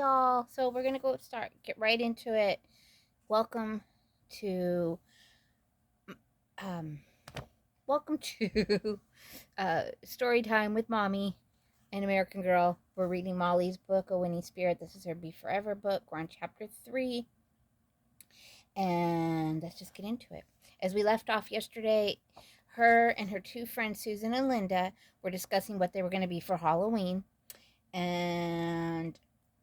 y'all. So we're gonna get right into it. Welcome to um welcome to story time with Mommy, an American Girl. We're reading Molly's book, A Winning Spirit. This is her Beforever book. We're on chapter 3. And let's just get into it. As we left off yesterday, her and her two friends, Susan and Linda, were discussing what they were going to be for Halloween. And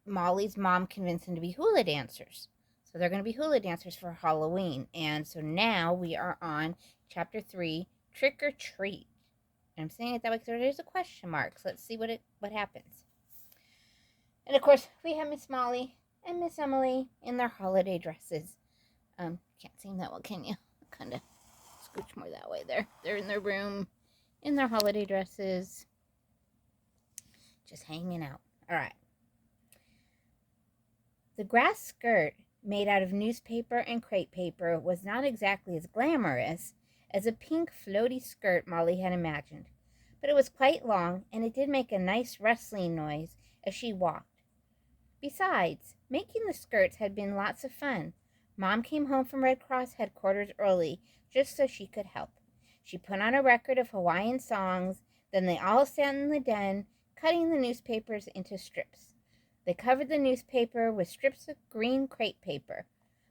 Molly's mom convinced them to be hula dancers. So they're going to be hula dancers for Halloween. And so now we are on chapter 3, Trick or Treat. And I'm saying it that way because there's a question mark. So let's see what happens. And of course, we have Miss Molly and Miss Emily in their holiday dresses. Can't see them that well, can you? Kind of scooch more that way there. They're in their room, in their holiday dresses, just hanging out. All right. The grass skirt, made out of newspaper and crepe paper, was not exactly as glamorous as a pink floaty skirt Molly had imagined, but it was quite long, and it did make a nice rustling noise as she walked. Besides, making the skirts had been lots of fun. Mom came home from Red Cross headquarters early, just so she could help. She put on a record of Hawaiian songs, then they all sat in the den, cutting the newspapers into strips. They covered the newspaper with strips of green crepe paper.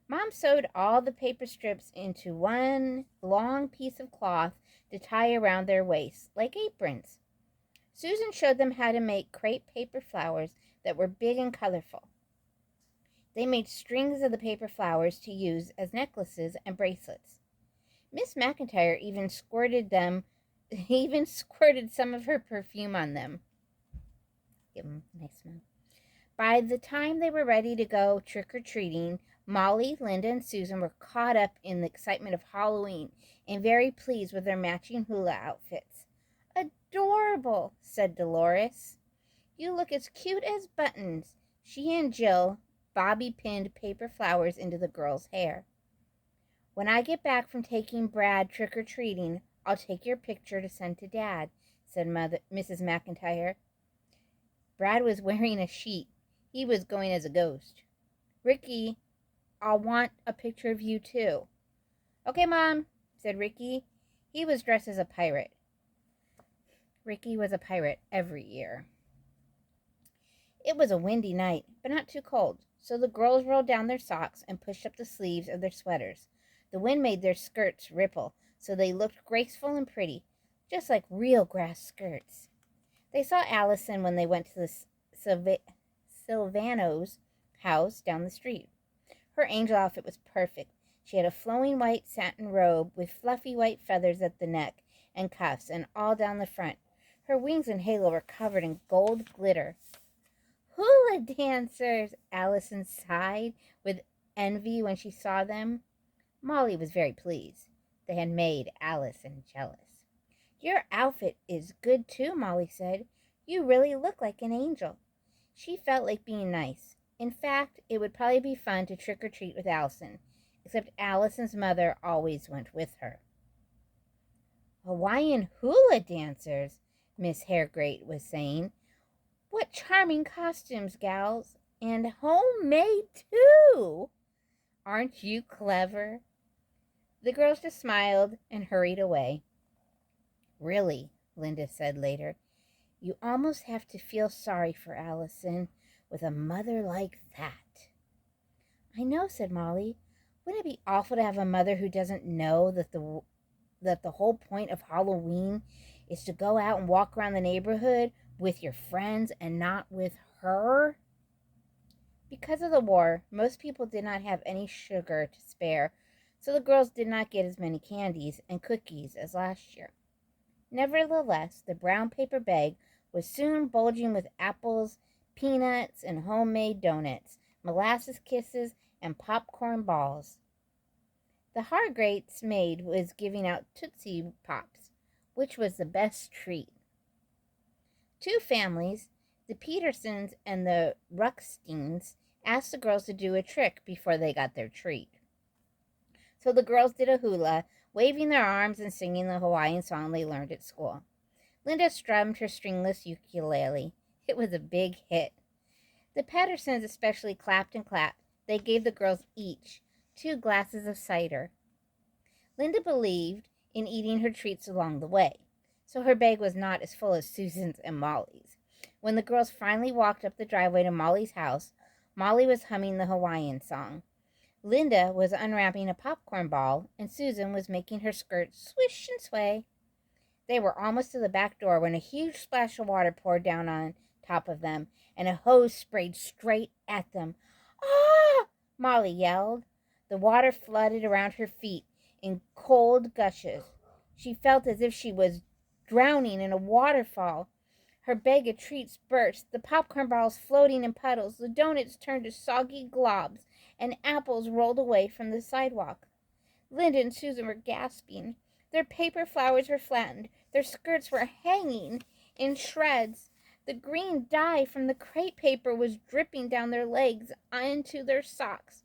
Mom sewed all the paper strips into one long piece of cloth to tie around their waists, like aprons. Susan showed them how to make crepe paper flowers that were big and colorful. They made strings of the paper flowers to use as necklaces and bracelets. Miss McIntyre even squirted some of her perfume on them. Give them a nice smell. By the time they were ready to go trick-or-treating, Molly, Linda, and Susan were caught up in the excitement of Halloween and very pleased with their matching hula outfits. "Adorable," said Dolores. "You look as cute as buttons." She and Jill bobby-pinned paper flowers into the girls' hair. "When I get back from taking Brad trick-or-treating, I'll take your picture to send to Dad," said Mrs. McIntyre. Brad was wearing a sheet. He was going as a ghost. "Ricky, I'll want a picture of you too." "Okay, Mom," said Ricky. He was dressed as a pirate. Ricky was a pirate every year. It was a windy night, but not too cold, so the girls rolled down their socks and pushed up the sleeves of their sweaters. The wind made their skirts ripple, so they looked graceful and pretty, just like real grass skirts. They saw Allison when they went to the Silvano's house down the street. Her angel outfit was perfect. She had a flowing white satin robe with fluffy white feathers at the neck and cuffs and all down the front. Her wings and halo were covered in gold glitter. "Hula dancers!" Allison sighed with envy when she saw them. Molly was very pleased. They had made Allison jealous. "Your outfit is good too," Molly said. "You really look like an angel." She felt like being nice. In fact, it would probably be fun to trick-or-treat with Allison, except Allison's mother always went with her. "Hawaiian hula dancers," Miss Hairgrate was saying. "What charming costumes, gals, and homemade, too. Aren't you clever?" The girls just smiled and hurried away. "Really," Linda said later, "you almost have to feel sorry for Allison with a mother like that." "I know," said Molly. "Wouldn't it be awful to have a mother who doesn't know that the whole point of Halloween is to go out and walk around the neighborhood with your friends and not with her?" Because of the war, most people did not have any sugar to spare, so the girls did not get as many candies and cookies as last year. Nevertheless, the brown paper bag was soon bulging with apples, peanuts, and homemade donuts, molasses kisses, and popcorn balls. The Hargrates maid was giving out Tootsie Pops, which was the best treat. Two families, the Petersons and the Rucksteins, asked the girls to do a trick before they got their treat. So the girls did a hula, waving their arms and singing the Hawaiian song they learned at school. Linda strummed her stringless ukulele. It was a big hit. The Pattersons especially clapped and clapped. They gave the girls each 2 glasses of cider. Linda believed in eating her treats along the way, so her bag was not as full as Susan's and Molly's. When the girls finally walked up the driveway to Molly's house, Molly was humming the Hawaiian song. Linda was unwrapping a popcorn ball, and Susan was making her skirt swish and sway. They were almost to the back door when a huge splash of water poured down on top of them, and a hose sprayed straight at them. "Ah!" Molly yelled. The water flooded around her feet in cold gushes. She felt as if she was drowning in a waterfall. Her bag of treats burst, the popcorn balls floating in puddles, the donuts turned to soggy globs, and apples rolled away from the sidewalk. Linda and Susan were gasping. Their paper flowers were flattened. Their skirts were hanging in shreds. The green dye from the crepe paper was dripping down their legs into their socks.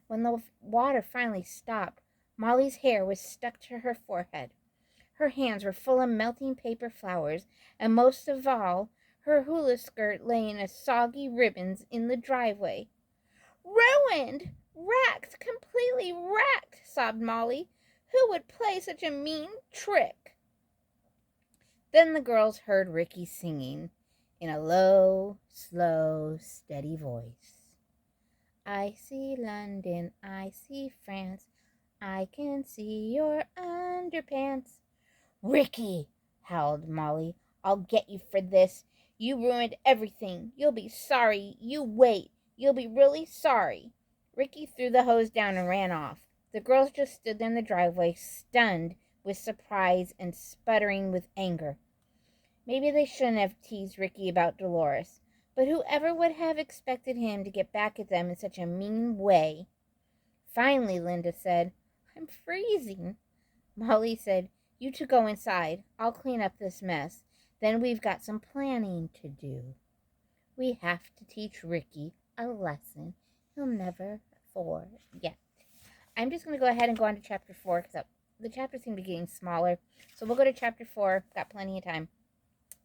When the water finally stopped, Molly's hair was stuck to her forehead. Her hands were full of melting paper flowers, and most of all, her hula skirt lay in a soggy ribbons in the driveway. "Ruined! Wrecked! Completely wrecked!" sobbed Molly. "Who would play such a mean trick?" Then the girls heard Ricky singing in a low, slow, steady voice. "I see London, I see France, I can see your underpants." "Ricky," howled Molly, "I'll get you for this. You ruined everything. You'll be sorry. You wait. You'll be really sorry." Ricky threw the hose down and ran off. The girls just stood there in the driveway, stunned with surprise and sputtering with anger. Maybe they shouldn't have teased Ricky about Dolores, but whoever would have expected him to get back at them in such a mean way? Finally, Linda said, "I'm freezing." Molly said, "You two go inside. I'll clean up this mess. Then we've got some planning to do. We have to teach Ricky a lesson he'll never forget." I'm just going to go ahead and go on to chapter 4 because the chapters seem to be getting smaller. So we'll go to chapter 4. Got plenty of time.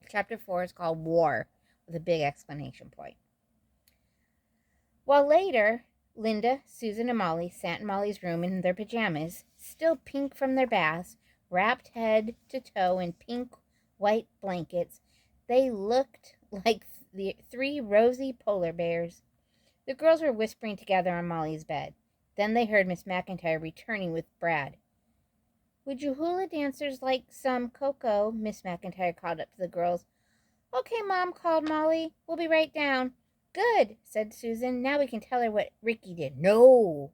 Chapter 4 is called War, with a big exclamation point. While later, Linda, Susan, and Molly sat in Molly's room in their pajamas, still pink from their baths, wrapped head to toe in pink white blankets, they looked like the 3 rosy polar bears. The girls were whispering together on Molly's bed. Then they heard Miss McIntyre returning with Brad. "Would you hula dancers like some cocoa?" Miss McIntyre called up to the girls. "Okay, Mom," called Molly. "We'll be right down." "Good," said Susan. "Now we can tell her what Ricky did." "No,"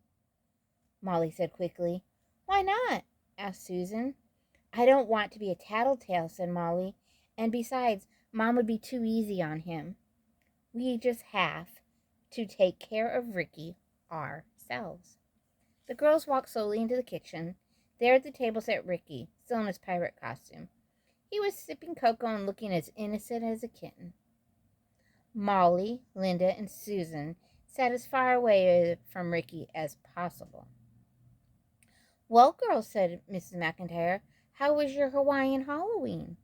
Molly said quickly. "Why not?" asked Susan. "I don't want to be a tattletale," said Molly. "And besides, Mom would be too easy on him. We just have to take care of Ricky ourselves." The girls walked slowly into the kitchen. There at the table sat Ricky, still in his pirate costume. He was sipping cocoa and looking as innocent as a kitten. Molly, Linda, and Susan sat as far away from Ricky as possible. "Well, girls," said Mrs. McIntyre, "how was your Hawaiian Halloween?"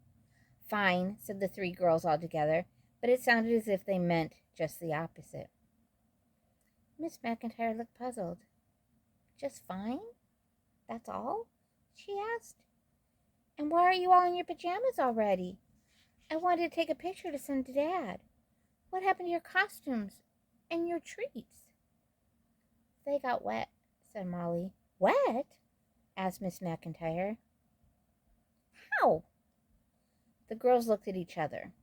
"Fine," said the 3 girls all together, but it sounded as if they meant just the opposite. Miss McIntyre looked puzzled. "Just fine? That's all?" she asked. "And why are you all in your pajamas already? I wanted to take a picture to send to Dad. What happened to your costumes and your treats?" "They got wet," said Molly. "Wet?" asked Miss McIntyre. "How?" The girls looked at each other.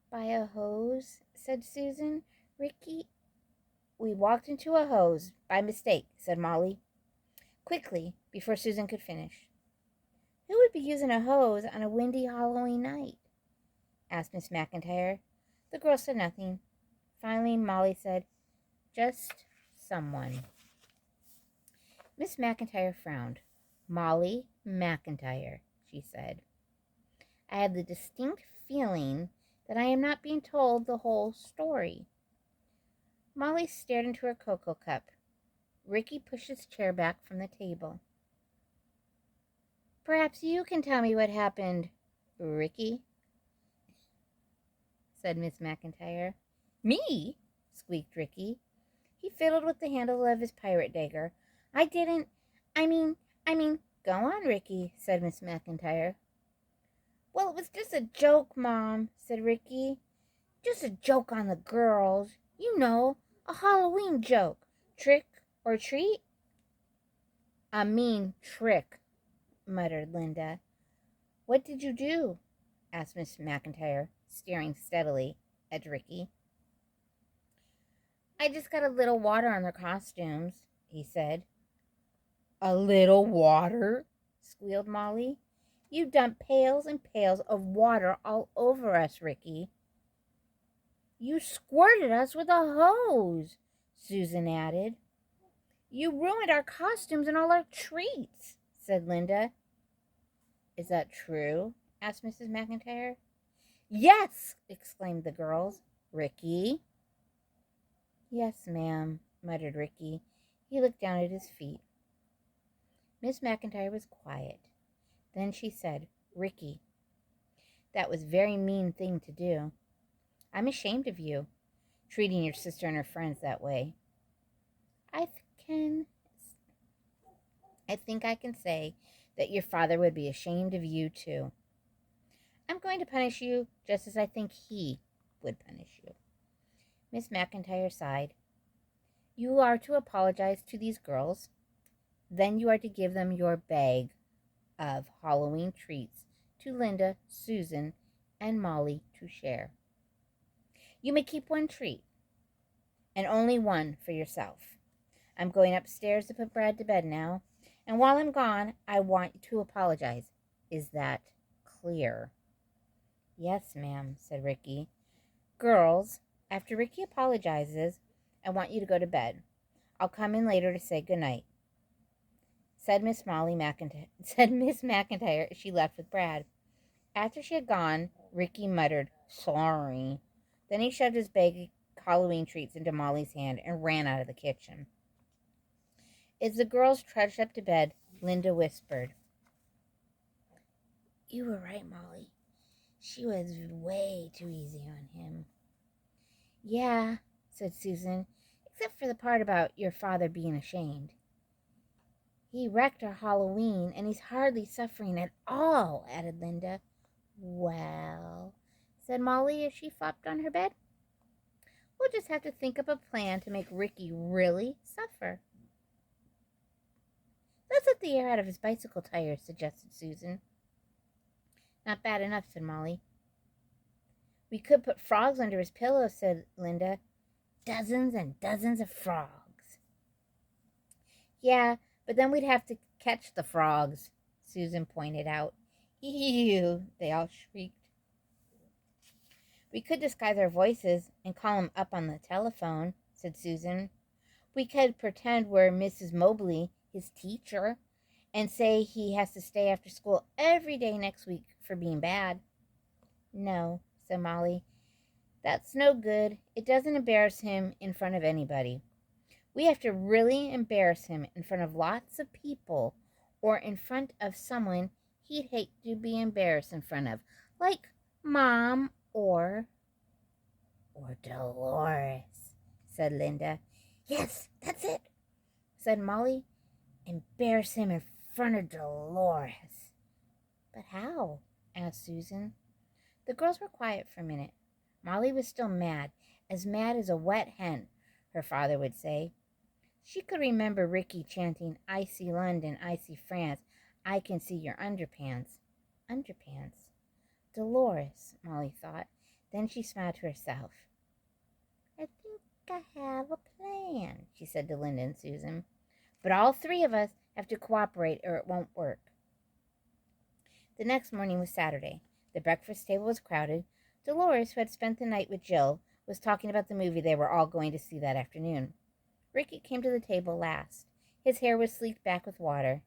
"By a hose," said Susan. "Ricky—" "We walked into a hose by mistake," said Molly, quickly, before Susan could finish. "Who would be using a hose on a windy Halloween night?" asked Miss McIntyre. The girls said nothing. Finally, Molly said, "Just someone." Miss McIntyre frowned. "Molly McIntyre," she said. "I have the distinct feeling that I am not being told the whole story." Molly stared into her cocoa cup. Ricky pushed his chair back from the table. "Perhaps you can tell me what happened, Ricky," said Miss McIntyre. Me? Squeaked Ricky. He fiddled with the handle of his pirate dagger. I didn't. I mean, go on, Ricky, said Miss McIntyre. Well, it was just a joke, Mom, said Ricky. Just a joke on the girls. You know, a Halloween joke. Trick or treat? A mean trick, muttered Linda. What did you do? Asked Miss McIntyre, staring steadily at Ricky. I just got a little water on their costumes, he said. A little water? Squealed Molly. You dumped pails and pails of water all over us, Ricky. You squirted us with a hose, Susan added. You ruined our costumes and all our treats, said Linda. Is that true? Asked Mrs. McIntyre. Yes, exclaimed the girls. Ricky? Yes, ma'am, muttered Ricky. He looked down at his feet. Miss McIntyre was quiet. Then she said, Ricky, that was a very mean thing to do. I'm ashamed of you, treating your sister and her friends that way. I think I can say that your father would be ashamed of you, too. I'm going to punish you just as I think he would punish you. Miss McIntyre sighed. You are to apologize to these girls. Then you are to give them your bag of Halloween treats to Linda, Susan, and Molly to share. You may keep one treat, and only one for yourself. I'm going upstairs to put Brad to bed now, and while I'm gone, I want to apologize. Is that clear? Yes, ma'am, said Ricky. Girls, after Ricky apologizes, I want you to go to bed. I'll come in later to say good night, said Miss McIntyre as she left with Brad. After she had gone, Ricky muttered, sorry. Then he shoved his bag of Halloween treats into Molly's hand and ran out of the kitchen. As the girls trudged up to bed, Linda whispered, You were right, Molly. She was way too easy on him. Yeah, said Susan, except for the part about your father being ashamed. He wrecked our Halloween, and he's hardly suffering at all, added Linda. Well, said Molly as she flopped on her bed, we'll just have to think up a plan to make Ricky really suffer. Let's let the air out of his bicycle tires, suggested Susan. Not bad enough, said Molly. We could put frogs under his pillow, said Linda. Dozens and dozens of frogs. Yeah, but then we'd have to catch the frogs, Susan pointed out. Ew, they all shrieked. We could disguise our voices and call him up on the telephone, said Susan. We could pretend we're Mrs. Mobley, his teacher, and say he has to stay after school every day next week for being bad. No, said Molly. That's no good. It doesn't embarrass him in front of anybody. We have to really embarrass him in front of lots of people or in front of someone he'd hate to be embarrassed in front of, like Mom or Dolores, said Linda. Yes, that's it, said Molly. Embarrass him in front of Dolores. But how? Asked Susan. The girls were quiet for a minute. Molly was still mad as a wet hen, her father would say. She could remember Ricky chanting, I see London, I see France, I can see your underpants. Underpants? Dolores, Molly thought. Then she smiled to herself. I think I have a plan, she said to Linda and Susan. But all three of us have to cooperate or it won't work. The next morning was Saturday. The breakfast table was crowded. Dolores, who had spent the night with Jill, was talking about the movie they were all going to see that afternoon. Ricky came to the table last. His hair was sleeked back with water.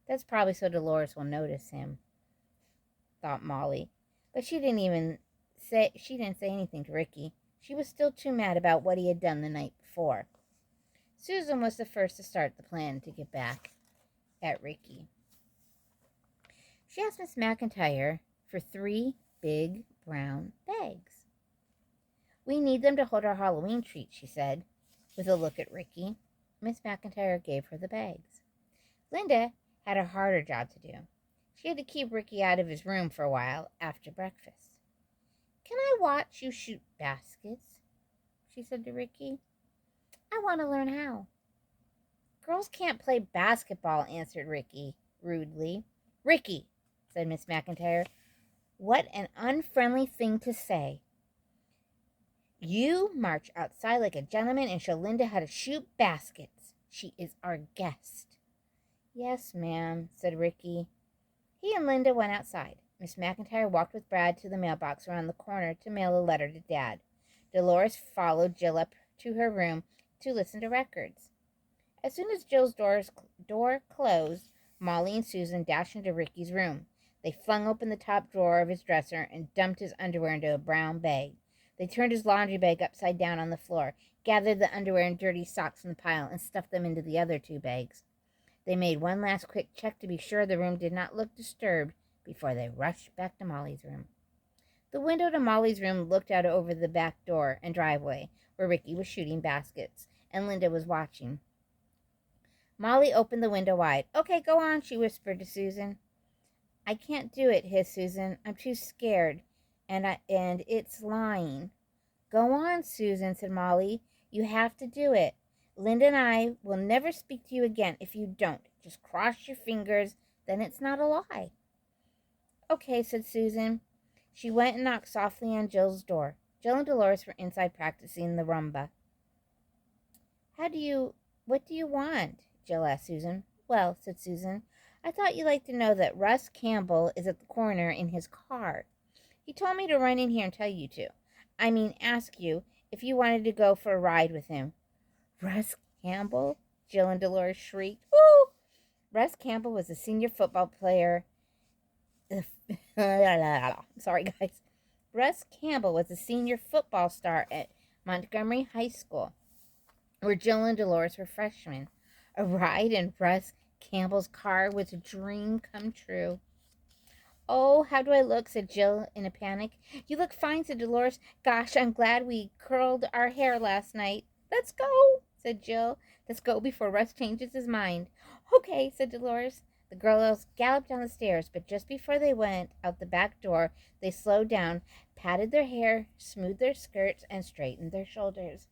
That's probably so Dolores will notice him, thought Molly. But she didn't say anything to Ricky. She was still too mad about what he had done the night before. Susan was the first to start the plan to get back at Ricky. She asked Miss McIntyre for 3 big brown bags. We need them to hold our Halloween treat, she said, with a look at Ricky. Miss McIntyre gave her the bags. Linda had a harder job to do. She had to keep Ricky out of his room for a while after breakfast. Can I watch you shoot baskets? She said to Ricky. I want to learn how. Girls can't play basketball, answered Ricky rudely. Ricky, said Miss McIntyre, what an unfriendly thing to say. You march outside like a gentleman and show Linda how to shoot baskets. She is our guest. Yes, ma'am, said Ricky. He and Linda went outside. Miss McIntyre walked with Brad to the mailbox around the corner to mail a letter to Dad. Dolores followed Jill up to her room to listen to records. As soon as Jill's door closed, Molly and Susan dashed into Ricky's room. They flung open the top drawer of his dresser and dumped his underwear into a brown bag. They turned his laundry bag upside down on the floor, gathered the underwear and dirty socks in the pile, and stuffed them into the other two bags. They made one last quick check to be sure the room did not look disturbed before they rushed back to Molly's room. The window to Molly's room looked out over the back door and driveway, where Ricky was shooting baskets, and Linda was watching. Molly opened the window wide. Okay, go on, she whispered to Susan. I can't do it, hissed Susan. I'm too scared, and it's lying. Go on, Susan, said Molly. You have to do it. Linda and I will never speak to you again if you don't. Just cross your fingers, then it's not a lie. Okay, said Susan. She went and knocked softly on Jill's door. Jill and Dolores were inside practicing the rumba. What do you want? Jill asked Susan. Well, said Susan, I thought you'd like to know that Russ Campbell is at the corner in his car. He told me to run in here and tell you to. Ask you if you wanted to go for a ride with him. Russ Campbell? Jill and Dolores shrieked. Woo! Russ Campbell was a senior football player. Sorry, guys. Russ Campbell was a senior football star at Montgomery High School, where Jill and Dolores were freshmen. A ride in Russ Campbell's car was a dream come true. Oh, how do I look? Said Jill in a panic. You look fine, said Dolores. Gosh, I'm glad we curled our hair last night. Let's go, said Jill. Let's go before Russ changes his mind. Okay, said Dolores. The girls galloped down the stairs, but just before they went out the back door, they slowed down, patted their hair, smoothed their skirts, and straightened their shoulders.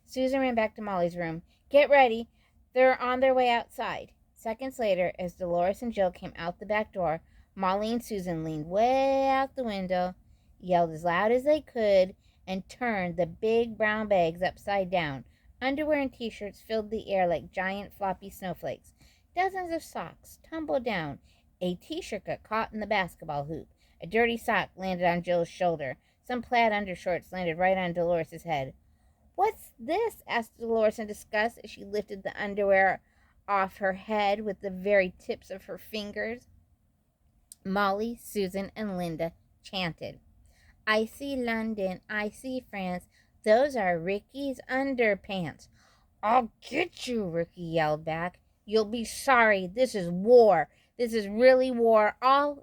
Susan ran back to Molly's room. Get ready. They're on their way outside. Seconds later, as Dolores and Jill came out the back door, Molly and Susan leaned way out the window, yelled as loud as they could, and turned the big brown bags upside down. Underwear and t-shirts filled the air like giant floppy snowflakes. Dozens of socks tumbled down. A t-shirt got caught in the basketball hoop. A dirty sock landed on Jill's shoulder. Some plaid undershorts landed right on Dolores' head. What's this? Asked Dolores in disgust as she lifted the underwear off her head with the very tips of her fingers. Molly, Susan, and Linda chanted, I see London, I see France. Those are Ricky's underpants. I'll get you, Ricky yelled back. You'll be sorry. This is war. This is really war.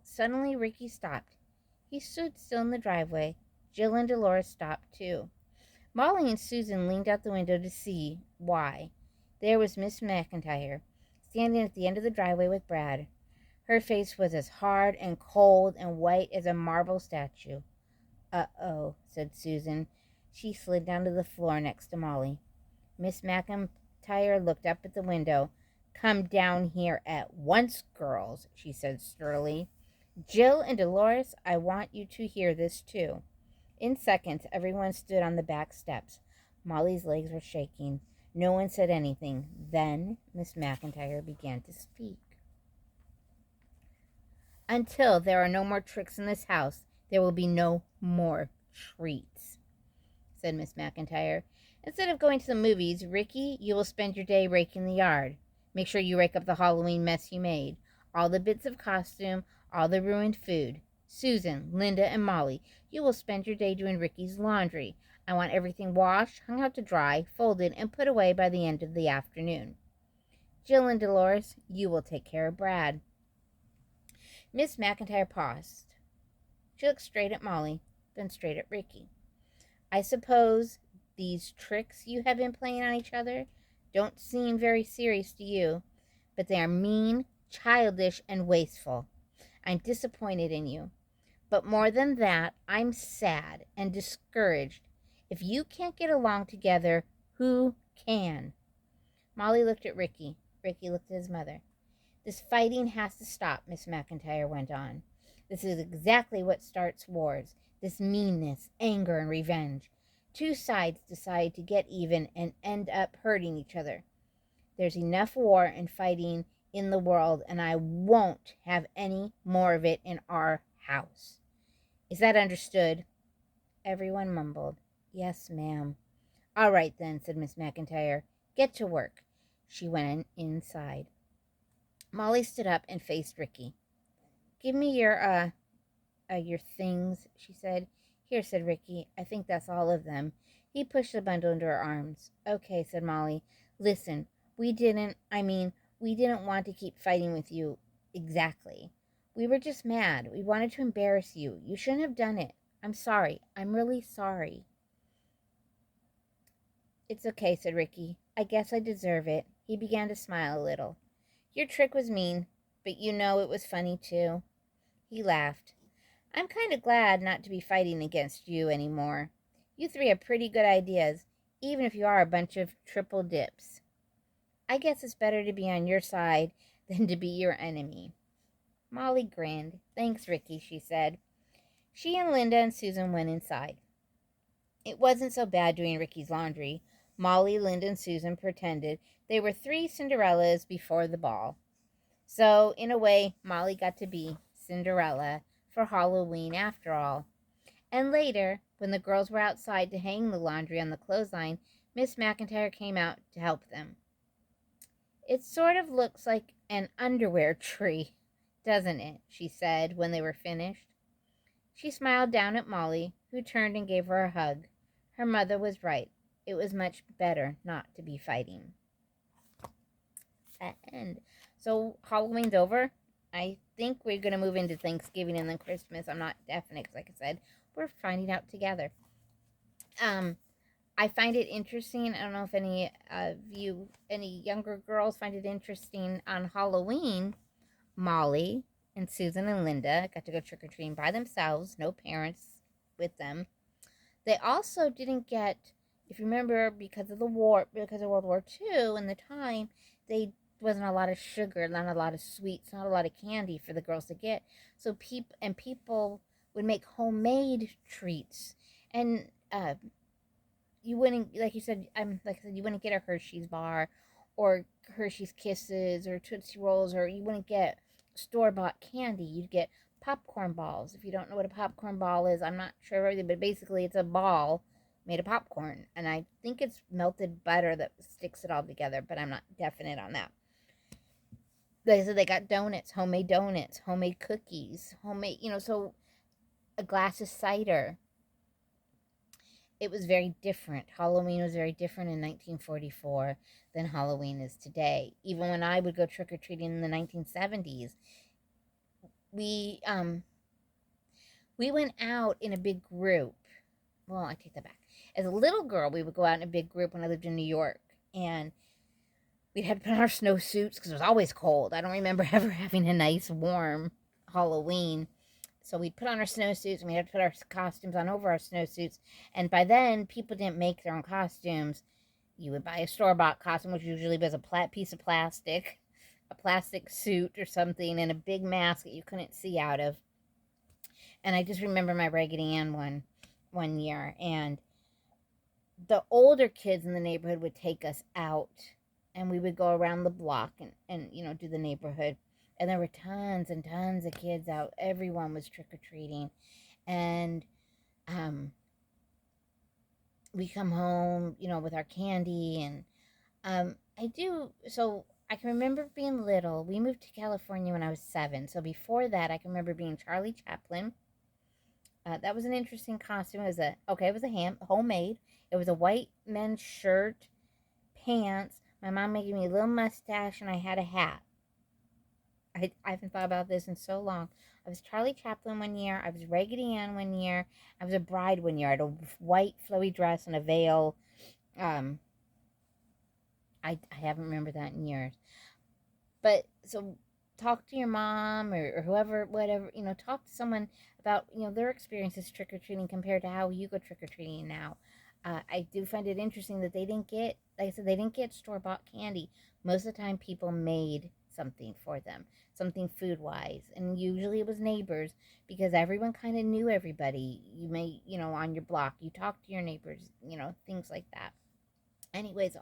Suddenly Ricky stopped. He stood still in the driveway. Jill and Dolores stopped too. Molly and Susan leaned out the window to see why. There was Miss McIntyre, standing at the end of the driveway with Brad. Her face was as hard and cold and white as a marble statue. Uh-oh, said Susan. She slid down to the floor next to Molly. Miss McIntyre looked up at the window. Come down here at once, girls, she said sturdily. Jill and Dolores, I want you to hear this too. In seconds, everyone stood on the back steps. Molly's legs were shaking. No one said anything. Then Miss McIntyre began to speak. Until there are no more tricks in this house, there will be no more treats, said Miss McIntyre. Instead of going to the movies, Ricky, you will spend your day raking the yard. Make sure you rake up the Halloween mess you made. All the bits of costume, all the ruined food. Susan, Linda, and Molly, you will spend your day doing Ricky's laundry. I want everything washed, hung out to dry, folded, and put away by the end of the afternoon. Jill and Dolores, you will take care of Brad. Miss McIntyre paused. She looked straight at Molly, then straight at Ricky. I suppose these tricks you have been playing on each other don't seem very serious to you, but they are mean, childish, and wasteful. I'm disappointed in you. But more than that, I'm sad and discouraged. If you can't get along together, who can? Molly looked at Ricky. Ricky looked at his mother. This fighting has to stop, Miss McIntyre went on. This is exactly what starts wars. This meanness, anger, and revenge. Two sides decide to get even and end up hurting each other. There's enough war and fighting in the world, and I won't have any more of it in our house. Is that understood? Everyone mumbled. Yes, ma'am. All right, then, said Miss McIntyre. Get to work. She went inside. Molly stood up and faced Ricky. Give me your things, she said. Here, said Ricky. I think that's all of them. He pushed the bundle into her arms. Okay, said Molly. Listen, we didn't want to keep fighting with you. Exactly. We were just mad. We wanted to embarrass you. You shouldn't have done it. I'm sorry. I'm really sorry. It's okay, said Ricky. I guess I deserve it. He began to smile a little. Your trick was mean, but you know it was funny, too. He laughed. I'm kind of glad not to be fighting against you anymore. You three have pretty good ideas, even if you are a bunch of triple dips. I guess it's better to be on your side than to be your enemy. Molly grinned. Thanks, Ricky, she said. She and Linda and Susan went inside. It wasn't so bad doing Ricky's laundry. Molly, Linda, and Susan pretended they were three Cinderellas before the ball. So, in a way, Molly got to be Cinderella for Halloween after all. And later, when the girls were outside to hang the laundry on the clothesline, Miss McIntyre came out to help them. It sort of looks like an underwear tree, doesn't it? She said when they were finished. She smiled down at Molly, who turned and gave her a hug. Her mother was right. It was much better not to be fighting. And so Halloween's over. I think we're going to move into Thanksgiving and then Christmas. I'm not definite because, like I said, we're finding out together. I find it interesting. I don't know if any of you, any younger girls, find it interesting. On Halloween, Molly and Susan and Linda got to go trick or treating by themselves, no parents with them. They also didn't get, if you remember, because of World War II and the time, they wasn't a lot of sugar, not a lot of sweets, not a lot of candy for the girls to get. So people would make homemade treats, and you wouldn't, like you said, you wouldn't get a Hershey's bar, or Hershey's Kisses, or Tootsie Rolls, or you wouldn't get store-bought candy. You'd get popcorn balls. If you don't know what a popcorn ball is, I'm not sure everything, but basically it's a ball made of popcorn, and I think it's melted butter that sticks it all together, but I'm not definite on that. They said they got donuts, homemade cookies, so a glass of cider. It was very different. Halloween was very different in 1944 than Halloween is today. Even when I would go trick-or-treating in the 1970s, we went out in a big group. Well, I take that back. As a little girl, we would go out in a big group when I lived in New York, and we'd have to put on our snowsuits because it was always cold. I don't remember ever having a nice, warm Halloween. So we'd put on our snowsuits, and we had to put our costumes on over our snowsuits. And by then, people didn't make their own costumes. You would buy a store-bought costume, which usually was a piece of plastic, a plastic suit or something, and a big mask that you couldn't see out of. And I just remember my Raggedy Ann one year, and the older kids in the neighborhood would take us out, and we would go around the block and do the neighborhood. And there were tons and tons of kids out. Everyone was trick-or-treating. And we come home, with our candy. And I can remember being little. We moved to California when I was 7. So before that, I can remember being Charlie Chaplin. That was an interesting costume. It was homemade. It was a white men's shirt, pants. My mom made me a little mustache, and I had a hat. I haven't thought about this in so long. I was Charlie Chaplin one year. I was Raggedy Ann one year. I was a bride one year. I had a white flowy dress and a veil. Um, I haven't remembered that in years. But so talk to your mom or whoever, whatever, talk to someone about, their experiences trick or treating compared to how you go trick or treating now. I do find it interesting that they didn't get, like I said, they didn't get store bought candy. Most of the time, people made something for them, something food wise. And usually it was neighbors because everyone kind of knew everybody. You may, on your block, you talk to your neighbors, things like that. Anyways,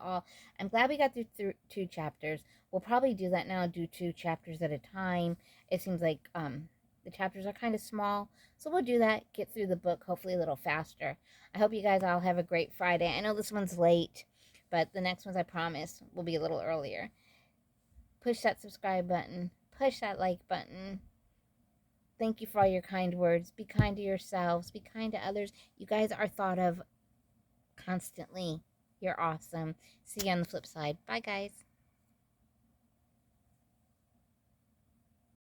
I'm glad we got through two chapters. We'll probably do that now, do two chapters at a time. It seems like the chapters are kind of small, so we'll do that, get through the book hopefully a little faster. I hope you guys all have a great Friday. I know this one's late, but the next ones, I promise, will be a little earlier. Push that subscribe button, push that like button. Thank you for all your kind words. Be kind to yourselves, be kind to others. You guys are thought of constantly. You're awesome. See you on the flip side. Bye, guys.